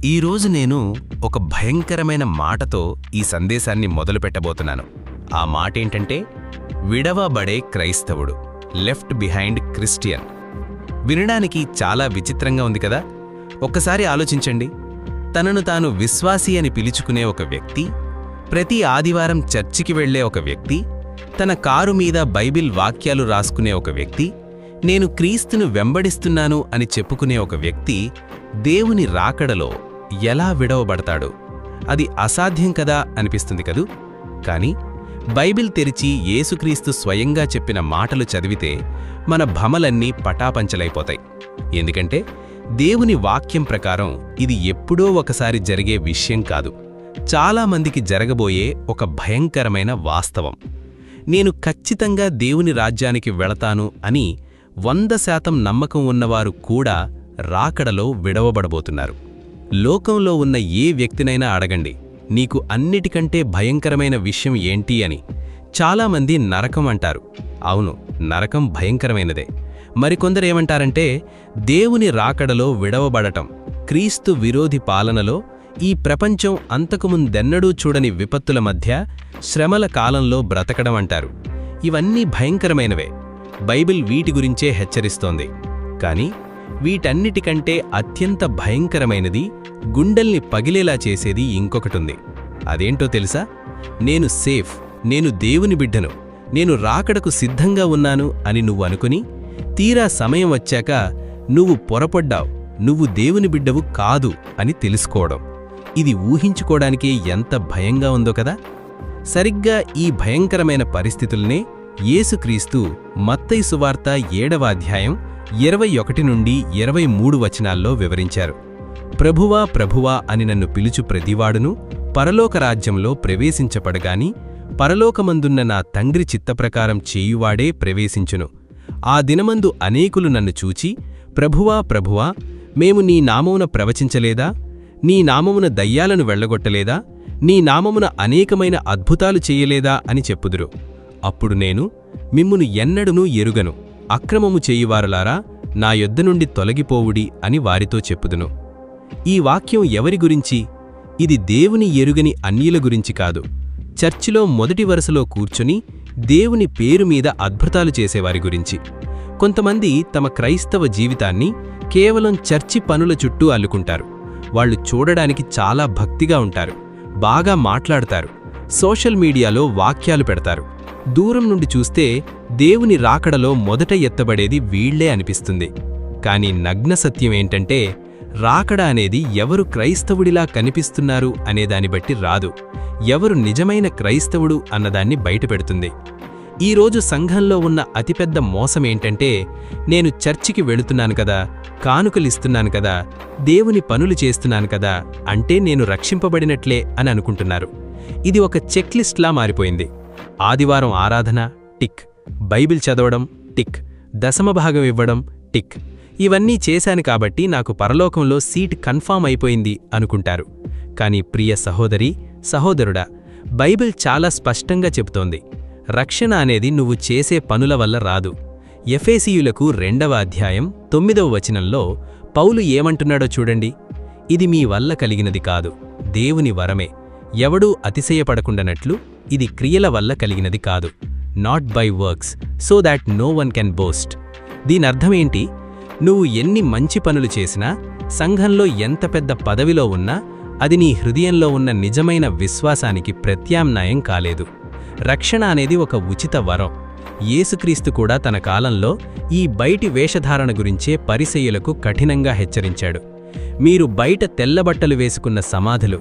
ఈరోజు నేను ఒక భయంకరమైన మాటతో ఈ సందేశాన్ని మొదలుపెట్టబోతున్నాను. ఆ మాటేంటంటే విడవబడే క్రైస్తవుడు, లెఫ్ట్ బిహైండ్ క్రిస్టియన్. వినడానికి చాలా విచిత్రంగా ఉంది కదా. ఒక్కసారి ఆలోచించండి. తనను తాను విశ్వాసి అని పిలుచుకునే ఒక వ్యక్తి, ప్రతి ఆదివారం చర్చికి వెళ్లే ఒక వ్యక్తి, తన కారు మీద బైబిల్ వాక్యాలు రాసుకునే ఒక వ్యక్తి, నేను క్రీస్తును వెంబడిస్తున్నాను అని చెప్పుకునే ఒక వ్యక్తి దేవుని రాకడలో ఎలా విడవబడతాడు? అది అసాధ్యం కదా అనిపిస్తుంది కదూ. కాని బైబిల్ తెరిచి యేసుక్రీస్తు స్వయంగా చెప్పిన మాటలు చదివితే మన భమలన్నీ పటాపంచలైపోతాయి. ఎందుకంటే దేవుని వాక్యం ప్రకారం ఇది ఎప్పుడో ఒకసారి జరిగే విషయం కాదు, చాలామందికి జరగబోయే ఒక భయంకరమైన వాస్తవం. నేను ఖచ్చితంగా దేవుని రాజ్యానికి వెళతాను అని 100% నమ్మకం ఉన్నవారు కూడా రాకడలో విడవబడబోతున్నారు. లోకంలో ఉన్న ఏ వ్యక్తినైనా అడగండి, నీకు అన్నిటికంటే భయంకరమైన విషయం ఏంటి అని. చాలామంది నరకం అంటారు. అవును, నరకం భయంకరమైనదే. మరికొందరేమంటారంటే దేవుని రాకడలో విడవబడటం, క్రీస్తు విరోధి పాలనలో, ఈ ప్రపంచం అంతకుముందెన్నడూ చూడని విపత్తుల మధ్య శ్రమల కాలంలో బ్రతకడం అంటారు. ఇవన్నీ భయంకరమైనవే. బైబిల్ వీటి గురించే హెచ్చరిస్తోంది. కాని వీటన్నిటికంటే అత్యంత భయంకరమైనది, గుండెల్ని పగిలేలా చేసేది ఇంకొకటుంది. అదేంటో తెలుసా? నేను సేఫ్, నేను దేవుని బిడ్డను, నేను రాకడకు సిద్ధంగా ఉన్నాను అని నువ్వు అనుకుని, తీరా సమయం వచ్చాక నువ్వు పొరపడ్డావు, నువ్వు దేవుని బిడ్డవు కాదు అని తెలుసుకోవడం. ఇది ఊహించుకోవడానికే ఎంత భయంగా ఉందో కదా. సరిగ్గా ఈ భయంకరమైన పరిస్థితుల్నే యేసుక్రీస్తు మత్తయి సువార్త 7వ అధ్యాయం 21 నుండి 23 వచనాల్లో వివరించారు. ప్రభువా ప్రభువా అని నన్ను పిలుచు ప్రతివాడును పరలోక రాజ్యంలో ప్రవేశించపడగాని పరలోకమందున్న నా తండ్రి చిత్తప్రకారం చేయువాడే ప్రవేశించును. ఆ దినమందు అనేకులు నన్ను చూచి, ప్రభువా ప్రభువా, మేము నీ నామమున ప్రవచించలేదా? నీ నామమున దయ్యాలను వెళ్లగొట్టలేదా? నీ నామమున అనేకమైన అద్భుతాలు చెయ్యలేదా అని చెప్పుదురు. అప్పుడు నేను, మిమ్మును ఎన్నడునూ ఎరుగను, అక్రమము చేయువారులారా, నా యొద్ద నుండి తొలగిపోవుడి అని వారితో చెప్పుదును. ఈ వాక్యం ఎవరి గురించి? ఇది దేవుని ఎరుగని అన్యుల గురించి కాదు. చర్చిలో మొదటి వరుసలో కూర్చుని దేవుని పేరు మీద అద్భుతాలు చేసేవారి గురించి. కొంతమంది తమ క్రైస్తవ జీవితాన్ని కేవలం చర్చి పనుల చుట్టూ అల్లుకుంటారు. వాళ్ళు చూడడానికి చాలా భక్తిగా ఉంటారు, బాగా మాట్లాడతారు, సోషల్ మీడియాలో వాక్యాలు పెడతారు. దూరం నుండి చూస్తే దేవుని రాకడలో మొదట ఎత్తబడేది వీళ్లే అనిపిస్తుంది. కాని నగ్న సత్యమేంటంటే రాకడ అనేది ఎవరు క్రైస్తవుడిలా కనిపిస్తున్నారు అనేదాన్ని బట్టి రాదు, ఎవరు నిజమైన క్రైస్తవుడు అన్నదాన్ని బయటపెడుతుంది. ఈరోజు సంఘంలో ఉన్న అతిపెద్ద మోసమేంటంటే, నేను చర్చికి వెళుతున్నాను కదా, కానుకలిస్తున్నాను కదా, దేవుని పనులు చేస్తున్నాను కదా అంటే నేను రక్షింపబడినట్లే అని అనుకుంటున్నారు. ఇది ఒక చెక్లిస్ట్లా మారిపోయింది. ఆదివారం ఆరాధన టిక్, బైబిల్ చదవడం టిక్, దశమభాగం ఇవ్వడం టిక్, ఇవన్నీ చేశాను కాబట్టి నాకు పరలోకంలో సీట్ కన్ఫామ్ అయిపోయింది అనుకుంటారు. కాని ప్రియ సహోదరి సహోదరుడా, బైబిల్ చాలా స్పష్టంగా చెబుతోంది, రక్షణ అనేది నువ్వు చేసే పనుల వల్ల రాదు. ఎఫెసీయులకు 2వ అధ్యాయం 9వ వచనంలో పౌలు ఏమంటున్నాడో చూడండి. ఇది మీ వల్ల కలిగినది కాదు, దేవుని వరమే. ఎవడూ అతిశయపడకుండానట్లు ఇది క్రియల వల్ల కలిగినది కాదు, not by works, so that no one can boast. దీనర్థమేంటి? నువ్వు ఎన్ని మంచి పనులు చేసినా, సంఘంలో ఎంత పెద్ద పదవిలో ఉన్నా, అది నీ హృదయంలో ఉన్న నిజమైన విశ్వాసానికి ప్రత్యామ్నాయం కాలేదు. రక్షణ అనేది ఒక ఉచిత వరం. యేసుక్రీస్తు కూడా తన కాలంలో ఈ బయటి వేషధారణ గురించే పరిసయ్యులకు కఠినంగా హెచ్చరించాడు. మీరు బయట తెల్లబట్టలు వేసుకున్న సమాధులు,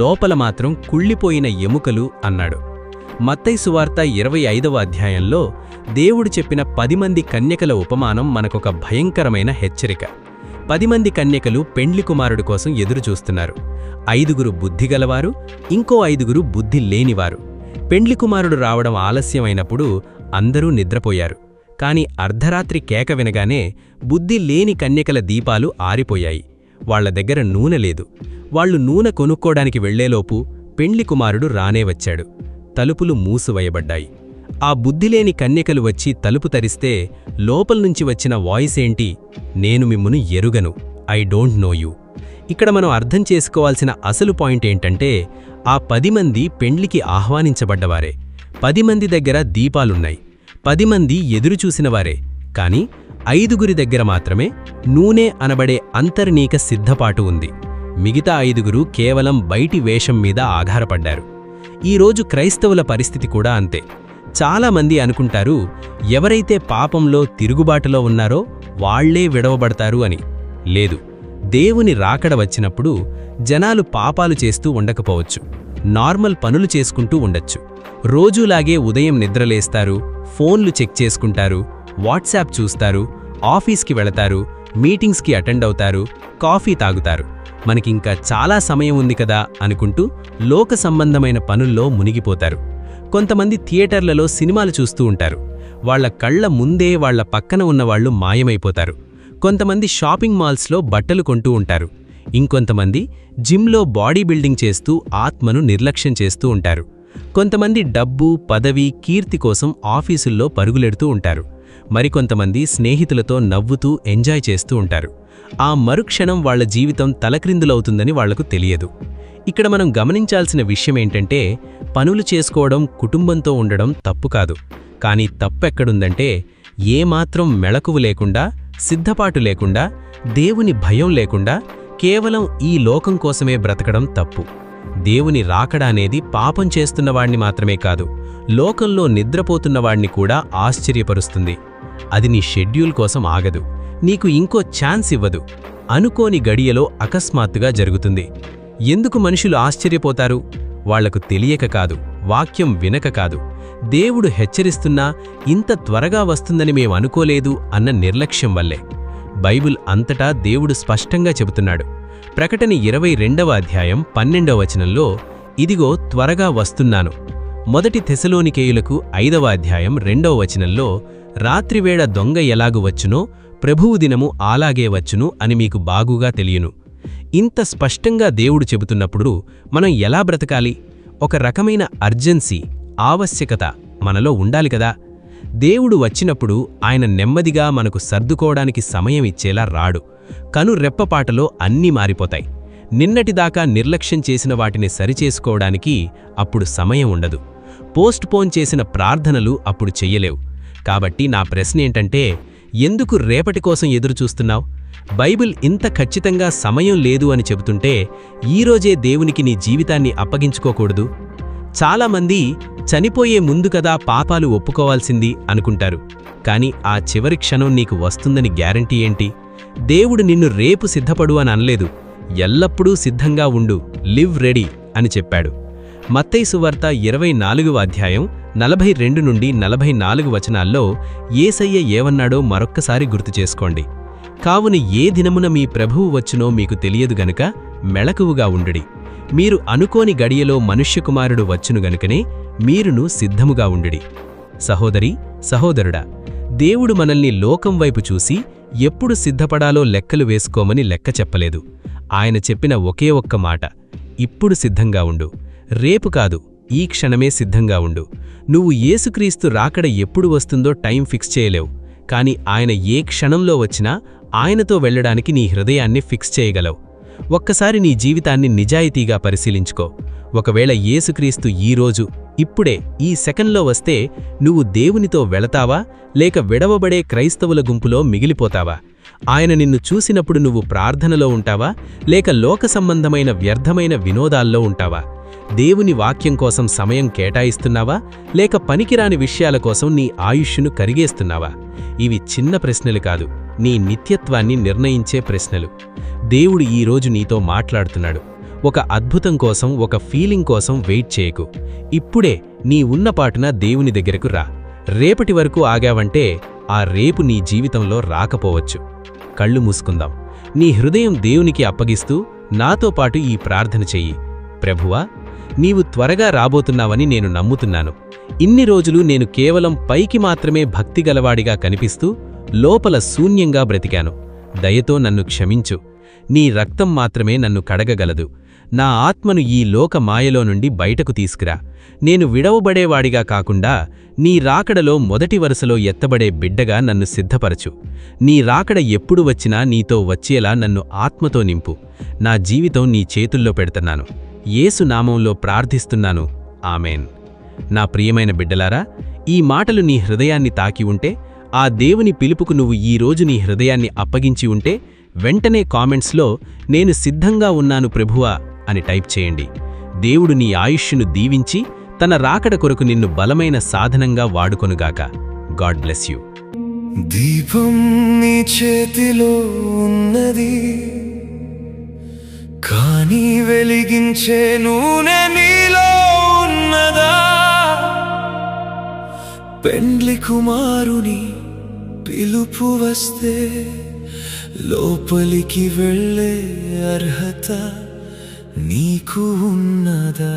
లోపల మాత్రం కుళ్ళిపోయిన ఎముకలు అన్నాడు. మత్తయి సువార్త 25వ అధ్యాయంలో దేవుడు చెప్పిన 10 మంది కన్యకల ఉపమానం మనకొక భయంకరమైన హెచ్చరిక. 10 మంది కన్యకలు పెండ్లి కుమారుడు కోసం ఎదురుచూస్తున్నారు. 5గురు బుద్ధిగలవారు, ఇంకో 5గురు బుద్ధి లేనివారు. పెండ్లి కుమారుడు రావడం ఆలస్యమైనప్పుడు అందరూ నిద్రపోయారు. కాని అర్ధరాత్రి కేక వినగానే బుద్ధి లేని కన్యకల దీపాలు ఆరిపోయాయి. వాళ్ల దగ్గర నూనె లేదు. వాళ్లు నూనె కొనుక్కోడానికి వెళ్లేలోపు పెండ్లి కుమారుడు రానే వచ్చాడు. తలుపులు మూసువయబడ్డాయి. ఆ బుద్ధిలేని కన్యకలు వచ్చి తలుపు తరిస్తే లోపల్నుంచి వచ్చిన వాయిస్ ఏంటి? నేను మిమ్మును ఎరుగను, ఐ డోంట్ నో యూ. ఇక్కడ మనం అర్థం చేసుకోవాల్సిన అసలు పాయింట్ ఏంటంటే ఆ 10 మంది పెండ్లికి ఆహ్వానించబడ్డవారే, 10 మంది దగ్గర దీపాలున్నాయి, 10 మంది ఎదురుచూసినవారే, కాని 5గురి దగ్గర మాత్రమే నూనె అనబడే అంతర్నీక సిద్ధపాటు ఉంది. మిగతా 5గురు కేవలం బయటి వేషం మీద ఆధారపడ్డారు. ఈరోజు క్రైస్తవుల పరిస్థితి కూడా అంతే. చాలామంది అనుకుంటారు ఎవరైతే పాపంలో తిరుగుబాటులో ఉన్నారో వాళ్లే విడవబడతారు అని. లేదు, దేవుని రాకడ వచ్చినప్పుడు జనాలు పాపాలు చేస్తూ ఉండకపోవచ్చు, నార్మల్ పనులు చేసుకుంటూ ఉండొచ్చు. రోజూలాగే ఉదయం నిద్రలేస్తారు, ఫోన్లు చెక్ చేసుకుంటారు, వాట్సాప్ చూస్తారు, ఆఫీస్కి వెళతారు, మీటింగ్స్కి అటెండ్ అవుతారు, కాఫీ తాగుతారు. మనకింకా చాలా సమయం ఉంది కదా అనుకుంటూ లోక సంబంధమైన పనుల్లో మునిగిపోతారు. కొంతమంది థియేటర్లలో సినిమాలు చూస్తూ ఉంటారు. వాళ్ల కళ్ల ముందే వాళ్ల పక్కన ఉన్నవాళ్లు మాయమైపోతారు. కొంతమంది షాపింగ్ మాల్స్లో బట్టలు కొంటూ ఉంటారు. ఇంకొంతమంది జిమ్లో బాడీ బిల్డింగ్ చేస్తూ ఆత్మను నిర్లక్ష్యం చేస్తూ ఉంటారు. కొంతమంది డబ్బు, పదవి, కీర్తి కోసం ఆఫీసుల్లో పరుగులెడుతూ ఉంటారు. మరికొంతమంది స్నేహితులతో నవ్వుతూ ఎంజాయ్ చేస్తూ ఉంటారు. ఆ మరుక్షణం వాళ్ల జీవితం తలక్రిందులవుతుందని వాళ్లకు తెలియదు. ఇక్కడ మనం గమనించాల్సిన విషయమేంటంటే పనులు చేసుకోవడం, కుటుంబంతో ఉండడం తప్పు కాదు. కానీ తప్పెక్కడుందంటే ఏమాత్రం మెళకువ లేకుండా, సిద్ధపాటు లేకుండా, దేవుని భయం లేకుండా కేవలం ఈ లోకం కోసమే బ్రతకడం తప్పు. దేవుని రాకడ అనేది పాపం చేస్తున్నవాణ్ణి మాత్రమే కాదు, లోకంలో నిద్రపోతున్నవాణ్ణి కూడా ఆశ్చర్యపరుస్తుంది. అది నీ షెడ్యూల్ కోసం ఆగదు, నీకు ఇంకో ఛాన్స్ ఇవ్వదు. అనుకోని గడియలో అకస్మాత్తుగా జరుగుతుంది. ఎందుకు మనుషులు ఆశ్చర్యపోతారు? వాళ్లకు తెలియక కాదు, వాక్యం వినక కాదు. దేవుడు హెచ్చరిస్తున్నా ఇంత త్వరగా వస్తుందని మేం అనుకోలేదు అన్న నిర్లక్ష్యం వల్లే. బైబిల్ అంతటా దేవుడు స్పష్టంగా చెబుతున్నాడు. ప్రకటన 22వ అధ్యాయం 12వ వచనంలో, ఇదిగో త్వరగా వస్తున్నాను. మొదటి తెసలోనికేయులకు 5వ అధ్యాయం 2వ వచనంలో, రాత్రివేళ దొంగ ఎలాగు వచ్చునో ప్రభువు దినము అలాగే వచ్చును అని మీకు బాగుగా తెలియను. ఇంత స్పష్టంగా దేవుడు చెబుతున్నప్పుడు మనం ఎలా బ్రతకాలి? ఒక రకమైన అర్జెన్సీ, ఆవశ్యకత మనలో ఉండాలి కదా. దేవుడు వచ్చినప్పుడు ఆయన నెమ్మదిగా మనకు సర్దుకోవడానికి సమయం ఇచ్చేలా రాడు. కనురెప్పపాటలో అన్నీ మారిపోతాయి. నిన్నటిదాకా నిర్లక్ష్యం చేసిన వాటిని సరిచేసుకోవడానికి అప్పుడు సమయం ఉండదు. పోస్ట్ పోన్ చేసిన ప్రార్థనలు అప్పుడు చెయ్యలేవు. కాబట్టి నా ప్రశ్నేంటంటే, ఎందుకు రేపటి కోసం ఎదురుచూస్తున్నావు? బైబిల్ ఇంత ఖచ్చితంగా సమయం లేదు అని చెబుతుంటే ఈరోజే దేవునికి నీ జీవితాన్ని అప్పగించుకోకూడదు? చాలామంది చనిపోయే ముందు కదా పాపాలు ఒప్పుకోవాల్సింది అనుకుంటారు. కాని ఆ చివరి క్షణం నీకు వస్తుందని గ్యారంటీ ఏంటి? దేవుడు నిన్ను రేపు సిద్ధపడు అని అనలేదు, ఎల్లప్పుడూ సిద్ధంగా ఉండు, లివ్ రెడీ అని చెప్పాడు. మత్తయి సువార్త 24వ అధ్యాయం 42 నుండి 44 వచనాల్లో యేసయ్య ఏవన్నాడో మరొక్కసారి గుర్తు చేసుకోండి. కావున ఏ దినమున మీ ప్రభువు వచ్చునో మీకు తెలియదు గనుక మెళకువగా ఉండుడి. మీరు అనుకోని గడియలో మనుష్యకుమారుడు వచ్చును గనుకనే మీరును సిద్ధముగా ఉండుడి. సహోదరి, సహోదరుడా, దేవుడు మనల్ని లోకం వైపు చూసి ఎప్పుడు సిద్ధపడాలో లెక్కలు వేసుకోమని లెక్క చెప్పలేదు. ఆయన చెప్పిన ఒకే ఒక్క మాట, ఇప్పుడు సిద్ధంగా ఉండు. రేపు కాదు, ఈ క్షణమే సిద్ధంగా ఉండు. నువ్వు యేసుక్రీస్తు రాకడ ఎప్పుడు వస్తుందో టైం ఫిక్స్ చేయలేవు. కాని ఆయన ఏ క్షణంలో వచ్చినా ఆయనతో వెళ్లడానికి నీ హృదయాన్ని ఫిక్స్ చేయగలవు. ఒక్కసారి నీ జీవితాన్ని నిజాయితీగా పరిశీలించుకో. ఒకవేళ యేసుక్రీస్తు ఈరోజు, ఇప్పుడే, ఈ సెకండ్లో వస్తే నువ్వు దేవునితో వెళతావా, లేక విడవబడే క్రైస్తవుల గుంపులో మిగిలిపోతావా? ఆయన నిన్ను చూసినప్పుడు నువ్వు ప్రార్థనలో ఉంటావా, లేక లోక సంబంధమైన వ్యర్థమైన వినోదాల్లో ఉంటావా? దేవుని వాక్యం కోసం సమయం కేటాయిస్తున్నావా, లేక పనికిరాని విషయాల కోసం నీ ఆయుష్ను కరిగేస్తున్నావా? ఇవి చిన్న ప్రశ్నలు కాదు, నీ నిత్యత్వాన్ని నిర్ణయించే ప్రశ్నలు. దేవుడు ఈరోజు నీతో మాట్లాడుతున్నాడు. ఒక అద్భుతం కోసం, ఒక ఫీలింగ్ కోసం వెయిట్ చేయకు. ఇప్పుడే నీ ఉన్నపాటున దేవుని దగ్గరకు రా. రేపటి వరకు ఆగావంటే ఆ రేపు నీ జీవితంలో రాకపోవచ్చు. కళ్ళు మూసుకుందాం. నీ హృదయం దేవునికి అప్పగిస్తూ నాతో పాటు ఈ ప్రార్థన చెయ్యి. ప్రభువా, నీవు త్వరగా రాబోతున్నావని నేను నమ్ముతున్నాను. ఇన్ని రోజులు నేను కేవలం పైకి మాత్రమే భక్తిగలవాడిగా కనిపిస్తూ లోపల శూన్యంగా బ్రతికాను. దయతో నన్ను క్షమించు. నీ రక్తం మాత్రమే నన్ను కడగగలదు. నా ఆత్మను ఈ లోక మాయలో నుండి బయటకు తీసుకురా. నేను విడవబడేవాడిగా కాకుండా నీ రాకడలో మొదటి వరుసలో ఎత్తబడే బిడ్డగా నన్ను సిద్ధపరచు. నీ రాకడ ఎప్పుడు వచ్చినా నీతో వచ్చేలా నన్ను ఆత్మతో నింపు. నా జీవితం నీ చేతుల్లో పెడుతున్నాను. యేసు నామంలో ప్రార్థిస్తున్నాను. ఆమెన్. నా ప్రియమైన బిడ్డలారా, ఈ మాటలు నీ హృదయాన్ని తాకి ఉంటే, ఆ దేవుని పిలుపుకు నువ్వు ఈరోజు నీ హృదయాన్ని అప్పగించి ఉంటే, వెంటనే కామెంట్స్లో నేను సిద్ధంగా ఉన్నాను ప్రభువా అని టైప్ చేయండి. దేవుడు నీ ఆయుష్ను దీవించి తన రాకడ కొరకు నిన్ను బలమైన సాధనంగా వాడుకొనుగాక. God bless you. దీపం నీ చేతిలో ఉన్నది, కానీ వెలిగించే నూనె నీలో ఉన్నదా? పెండ్లి కుమారుని పిలుపు వస్తే లోపలికి వెళ్ళే అర్హత నీకు ఉన్నదా?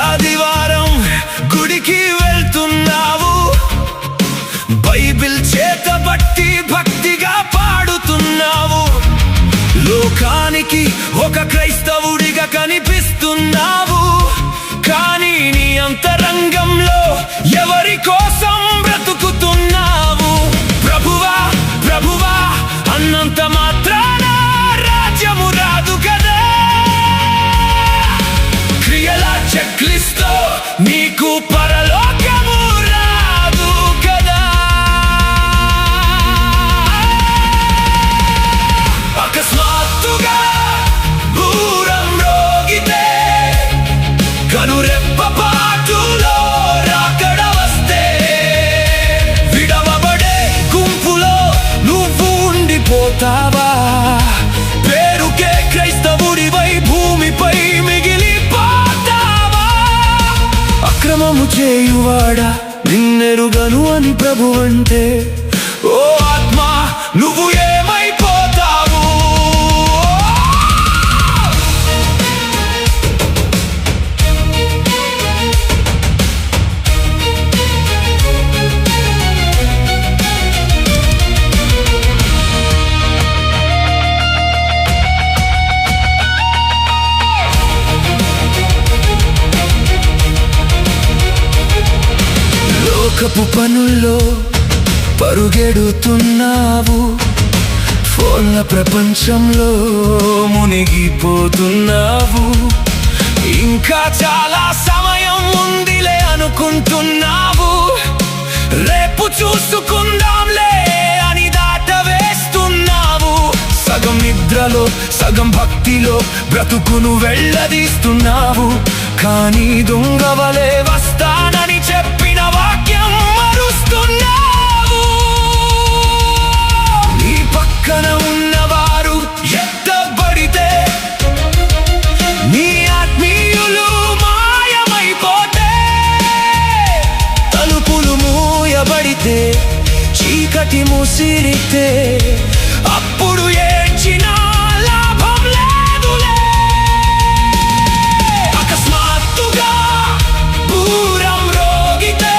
ఆదివారం గుడికి వెళ్తున్నావు, బైబిల్ చేతబట్టి భక్తిగా పాడుతున్నావు. లోకానికి ఒక క్రైస్తవుడిగా కనిపిస్తున్నావు, కానీ నీ అంతరంగంలో ఎవరి కోసం బ్రతుకుతున్నావు? ప్రభువా ప్రభువా అన్నంత మాత్రాన రాజ్యము రాదు కదా. క్రియల చెక్లిస్తో నీకు పరలోకము రాదు కదా. అకస్మాత్తుగా దూరం రోగితే, కనురెప్పపాటులో రాకడ వస్తే, విడవబడే గుంపులో నువ్వు ఉండిపోతావా? పేరుకే క్రైస్తవుడివై భూమిపై అక్రమము చేయువాడా నిన్నెరుగను అని ప్రభువంటే, ఓ ఆత్మా నువ్వు ఏమైపోతావు? లోకపు పనుల్లో పరుగెడుతున్నావు, ఫోన్ల ప్రపంచంలో మునిగిపోతున్నావు. ఇంకా చాలా సమయం ఉందిలే అనుకుంటున్నావు, రేపు చూసుకుందాంలే అని దాటవేస్తున్నావు. సగం నిద్రలో సగం భక్తిలో బ్రతుకును వెళ్ళదీస్తున్నావు, కానీ దొంగవలే వస్తానని చెప్పిన వాక్యం మరుస్తున్నావు. నీ పక్కన ఉన్నవారు ఎత్తబడితే, నీ ఆత్మీయులు మాయమైపోతే, తలుపులు మూయబడితే, చీకటి ముసిరితే, అప్పుడు ఏడ్చిన లాభం లేదులే. అకస్మాత్తుగా దూరం రోగితే,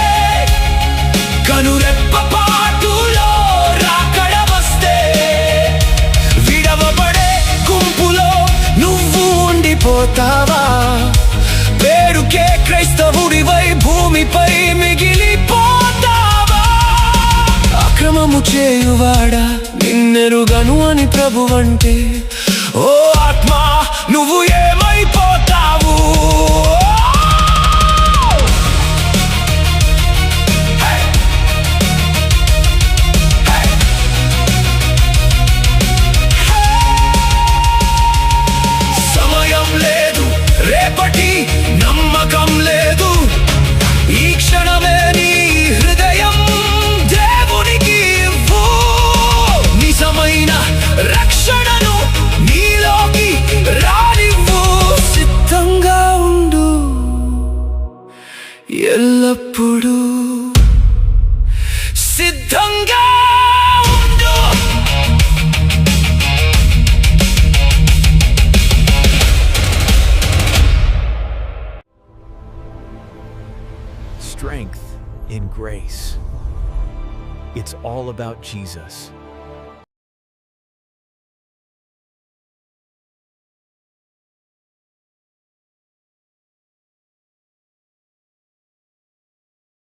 కనురెప్పపాటులో రాకడ వస్తే, విడవబడే గుంపులో నువ్వు ఉండిపోతావా? పేరుకే క్రైస్తవుడివై భూమిపై మిగిలిపోతావా? అక్రమము చేయువాడా నిన్నెరుగను అని ప్రభువంటే, ఓ ఆత్మా నువ్వు ఏమైపోతావు? సమయం లేదు, రేపటి నమ్మకం లేదు, ఈ క్షణమే నీ హృదయం దేవునికి ఇవ్వు. strength in grace. It's all about Jesus.